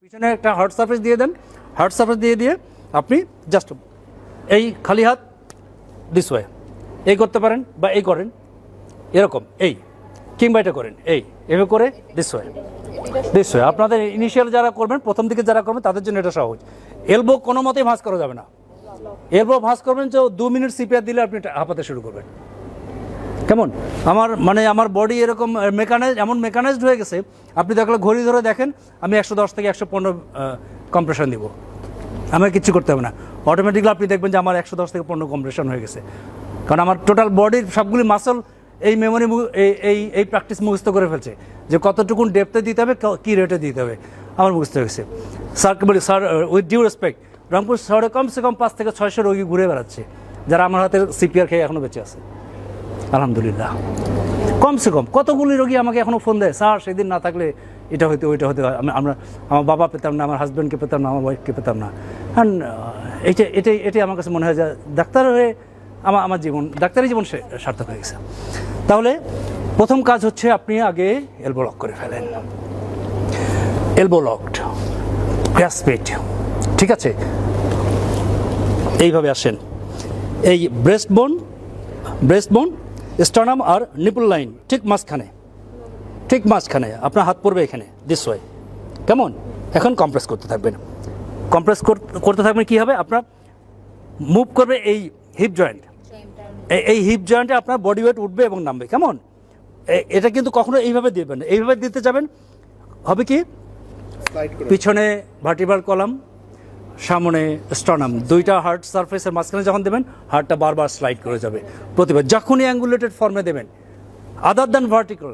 পিছনে একটা hard surface দিয়ে দেন, হার্ড সারফেস দিয়ে আপনি জাস্ট এই খালি হাত দিস ওয়ে এই করতে পারেন বা এই করেন এরকম এই কিংবা এটা করেন এভাবে করে দিস ওয়ে আপনাদের ইনিশিয়াল যারা করবেন প্রথম দিকে যারা করবেন তাদের জন্য এটা সহজ। এলবো কোনো মতেই ভাঁজ করা যাবে না। এলবো ভাঁজ করবেন যে 2 মিনিট সিপিআর দিলে আপনি হাঁপাতে শুরু করবেন। কেমন আমার বডি এরকম এমন মেকানাইজড হয়ে গেছে, আপনি দেখলে ঘড়ি ধরে দেখেন আমি 110 থেকে 115 কম্প্রেশন দিব, আমাকে কিচ্ছু করতে হবে না, অটোমেটিকলি আপনি দেখবেন যে আমার 110 থেকে 15 কম্প্রেশন হয়ে গেছে। কারণ আমার টোটাল বডির সবগুলি মাসল এই মেমোরি এই প্র্যাকটিস মুখস্থ করে ফেলছে যে কতটুকুন ডেপথে দিতে হবে, কী রেটে দিতে হবে, আমার মুখস্থ হয়ে গেছে। স্যারকে বলি, sir with due respect, Rangpur শহরে কমসে কম 5 থেকে 600 রোগী ঘুরে বেড়াচ্ছে যারা আমার হাতের সিপিআর খেয়ে এখনও বেঁচে আছে আলহামদুলিল্লাহ। কমসে কম কতগুলি রোগী আমাকে এখনও ফোন দেয়, স্যার সেদিন না থাকলে এটা হইতে ওইটা হতে, আমার বাবা পেতাম না, আমার হাজব্যান্ডকে পেতাম না, আমার ওয়াইফকে পেতাম না। হ্যাঁ, এটাই আমার কাছে মনে হয় যে ডাক্তার হয়ে আমার জীবন, ডাক্তারি জীবন সার্থক হয়ে গেছে। তাহলে প্রথম কাজ হচ্ছে আপনি আগে এলবো লক করে ফেলেন, এলবো লকড, গ্রাসপেট, ঠিক আছে। এইভাবে আসেন, এই ব্রেস্ট বোন স্টার্নাম আর নিপল লাইন ঠিক মাঝখানে আপনার হাত পড়বে এখানে দিস ওয়ে। কেমন? এখন কম্প্রেস করতে থাকবেন, করতে থাকবেন। কী হবে? আপনার মুভ করবে এই হিপ জয়েন্ট, এই হিপ জয়েন্টে আপনার বডি ওয়েট উঠবে এবং নামবে। কেমন? এটা কিন্তু কখনো এইভাবে দিবেন না, এইভাবে দিতে যাবেন হবে কি পিছনে ভার্টিব্রাল কলাম, সামনে স্টার্নাম, দুইটা হার্ট সারফেসের মাঝখানে যখন দেবেন হার্টটা বারবার স্লাইড করে যাবে প্রতিবার। যখনই অ্যাঙ্গুলেটেড ফর্মে দেবেন আদার দ্যান ভার্টিক্যাল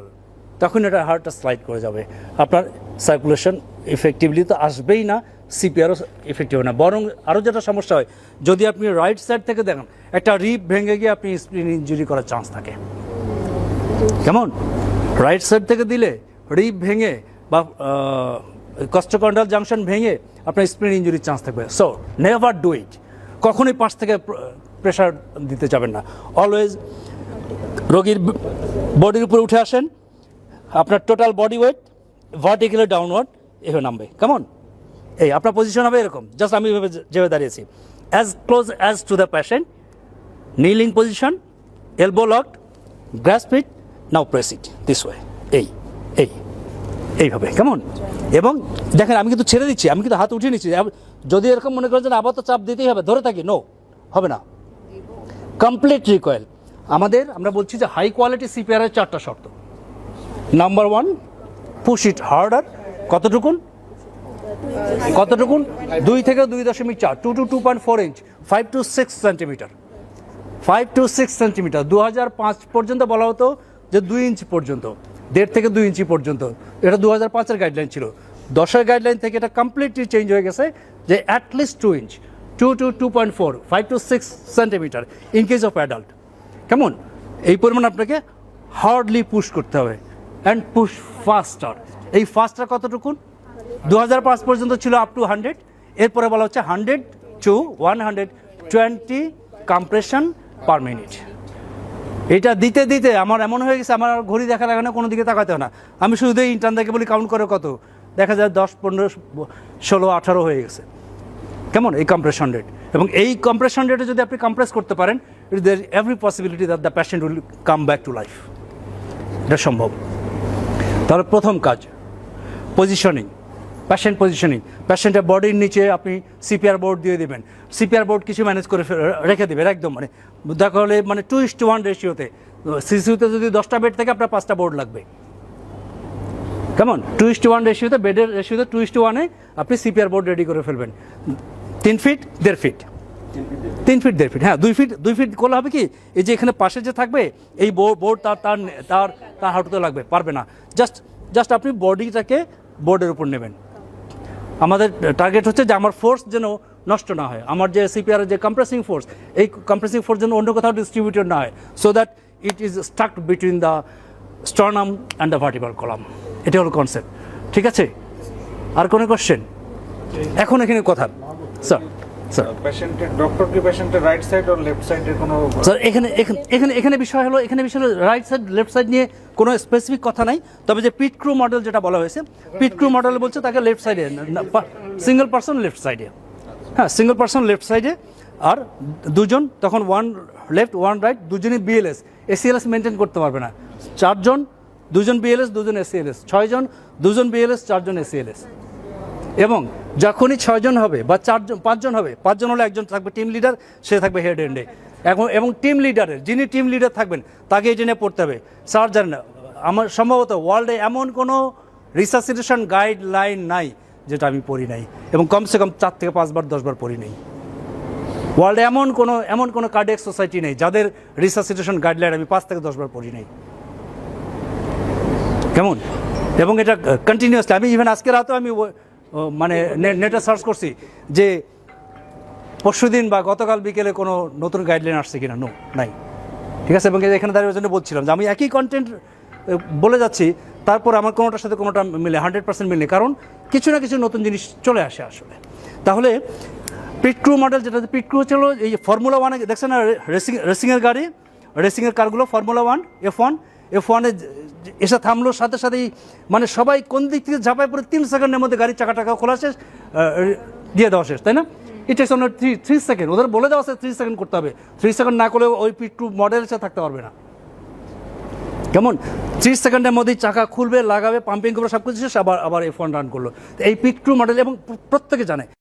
তখন এটা হার্টটা স্লাইড করে যাবে, আপনার সার্কুলেশন ইফেক্টিভলি তো আসবেই না, সিপিআরও ইফেক্টিভ হবে না। বরং আরও যেটা সমস্যা হয়, যদি আপনি রাইট সাইড থেকে দেখেন একটা রিব ভেঙে গিয়ে আপনি স্প্লিন ইনজুরি করার চান্স থাকে। কেমন? রাইট সাইড থেকে দিলে রিব ভেঙে বা কস্টোকন্ডাল জাংশন ভেঙে আপনার স্প্লিন ইনজুরির চান্স থাকবে। সো নেভার ডু ইট, কখনোই পাশ থেকে প্রেশার দিতে যাবেন না। অলওয়েজ রোগীর বডির উপরে উঠে আসেন, আপনার total body weight vertically downward এভাবে নামবে। কেমন? এই আপনার পজিশন হবে এরকম, জাস্ট আমি যেভাবে দাঁড়িয়েছি, as close as to the patient, kneeling position, elbow locked, grasp it, now press it this way, এইভাবে। কেমন? এবং দেখেন আমি কিন্তু ছেড়ে দিচ্ছি, আমি কিন্তু হাত উঠিয়ে নিচ্ছি। যদি এরকম মনে করেন যে আবার তো চাপ দিতেই হবে, ধরে থাকি, নো, হবে না। Complete recoil. আমরা বলছি যে হাই কোয়ালিটি সিপিআরের 4টা শর্ত। নাম্বার 1, পুশ ইট হার্ডার। কতটুকুন 2 থেকে 2.4, 2 to 2.4 inch, 5 to 6 centimetre, 5 to 6 centimetre. 2005 পর্যন্ত বলা হতো যে 2 ইঞ্চি পর্যন্ত, 1.5 থেকে 2 ইঞ্চি পর্যন্ত, এটা 2005-এর গাইডলাইন ছিল। 10-এর গাইডলাইন থেকে এটা কমপ্লিটলি চেঞ্জ হয়ে গেছে যে at least 2 inch, 2 to 2.4, 5 to 6 centimetre in case of adult. কেমন? এই পরিমাণ আপনাকে হার্ডলি পুশ করতে হবে অ্যান্ড পুশ ফাস্টার। এই ফাস্টার কতটুকুন? 2005 পর্যন্ত ছিল আপ টু 100, এরপরে বলা হচ্ছে 100 to 120 কম্প্রেশন পার মিনিট। এটা দিতে দিতে আমার এমন হয়ে গেছে, আমার ঘড়ি দেখা লাগে না, কোনো দিকে তাকাতে হয় না, আমি শুধু ইন্টার্ন থেকে বলি কাউন্ট করে কত, দেখা যায় 10, 15, 16, 18 হয়ে গেছে। কেমন? এই কম্প্রেশন রেট। এবং এই কম্প্রেশন রেটে যদি আপনি কম্প্রেস করতে পারেন, there every possibility that the patient will come back to life. এটা সম্ভব। তাহলে প্রথম কাজ পজিশনিং, প্যাশেন্টের বডির নিচে আপনি সিপিআর বোর্ড দিয়ে দেবেন। সিপিআর বোর্ড কিছু ম্যানেজ করে রেখে দেবেন একদম, দেখা হলে 2:1 রেশিওতে। সিসিউতে যদি 10টা বেড থেকে আপনার 5টা বোর্ড লাগবে। কেমন? 2:1 রেশিওতে, বেডের রেশিওতে 2:1-এ আপনি সিপিআর বোর্ড রেডি করে ফেলবেন। 3 ফিট 1.5 ফিট, 3 ফিট 1.5 ফিট, হ্যাঁ 2 ফিট করলে হবে কি, এই যে এখানে পাশে যে থাকবে এই বোর্ড তার হাঁটুতে লাগবে, পারবে না। জাস্ট আপনি বডিটাকে বোর্ডের উপর নেবেন। আমাদের টার্গেট হচ্ছে যে আমার ফোর্স যেন নষ্ট না হয়, আমার যে সিপিআরের যে কম্প্রেসিং ফোর্স, এই কম্প্রেসিং ফোর্স যেন অন্য কোথাও ডিস্ট্রিবিউটেড না হয়, so that it is stuck between the sternum and the vertebral column. এটা হলো কনসেপ্ট। ঠিক আছে? আর কোনো কোয়েশ্চেন? এখন এখানে কথা স্যার স্যার পেশেন্টের ডক্টর কি পেশেন্টের রাইট সাইড আর লেফট সাইডের কোনো স্যার এখানে বিষয় হলো রাইট সাইড লেফট সাইড নিয়ে কোনো স্পেসিফিক কথা নাই, তবে যে পিট ক্রু মডেল যেটা বলা হয়েছে, পিট ক্রু মডেল বলছে তাকে লেফট সাইডে, সিঙ্গেল পার্সন লেফট সাইডে, হ্যাঁ সিঙ্গেল পার্সন লেফট সাইডে, আর দুজন তখন ওয়ান লেফট ওয়ান রাইট, দুজনই বিএলএস, এসিএলএস মেনটেন করতে পারবে না। চারজন, দুজন বিএলএস দুজন এসিএলএস, ছয়জন, দুজন বিএলএস চারজন এসিএলএস। এবং যখনই ছয়জন হবে বা চারজন পাঁচজন হবে, পাঁচজন হলে একজন থাকবে টিম লিডার, সে থাকবে হেড এন্ডে। এবং টিম লিডারের, যিনি টিম লিডার থাকবেন তাকে এই জেনে পড়তে হবে। স্যার জানেন না, আমার সম্ভবত ওয়ার্ল্ডে এমন কোনো রিসাসিটেশন গাইডলাইন নাই যেটা আমি পড়ি নাই, এবং কমসে কম 4 থেকে 5 বার 10 বার পড়ি নাই। ওয়ার্ল্ডে এমন কোনো কার্ডিয়াক সোসাইটি নেই যাদের রিসাসিটেশন গাইডলাইন আমি 5 থেকে 10 বার পড়ি নাই। কেমন? এবং এটা কন্টিনিউয়াসলি, আমি ইভেন আজকে রাতেও আমি মানে নেটে সার্চ করছি যে পরশুদিন বা গতকাল বিকেলে কোনো নতুন গাইডলাইন আসছে কিনা, নাই। ঠিক আছে, এবং এখানে দাঁড়িয়ে জন্য বলছিলাম যে আমি একই কন্টেন্ট বলে যাচ্ছি, তারপর আমার কোনোটার সাথে কোনোটা মিলে 100% মিলে, কারণ কিছু না কিছু নতুন জিনিস চলে আসে আসলে। তাহলে পিট ক্রু মডেল, যেটা পিট ক্রু হচ্ছিল এই ফর্মুলা 1-এ দেখছেন না, রেসিংয়ের গাড়ি, রেসিংয়ের কারগুলো, ফর্মুলা 1 F1-এ এসে থামলো, সাথে সাথেই মানে সবাই কোন দিক থেকে ঝাঁপায় পড়ে 3 সেকেন্ডের মধ্যে গাড়ির চাকা খোলা শেষ, দিয়ে দেওয়া শেষ, তাই না? ইট টেকস অনলি 3 সেকেন্ড। ওদের বলে দেওয়া আছে 3 সেকেন্ড করতে হবে, 3 সেকেন্ড না করলে ওই পিট ক্রু মডেল সে থাকতে পারবে না। কেমন? 30 সেকেন্ডের মধ্যেই চাকা খুলবে, লাগাবে, পাম্পিং করবে, সব কিছু শেষ, আবার F1 রান করলো। এই পিট ক্রু মডেল, এবং প্রত্যেকে জানে।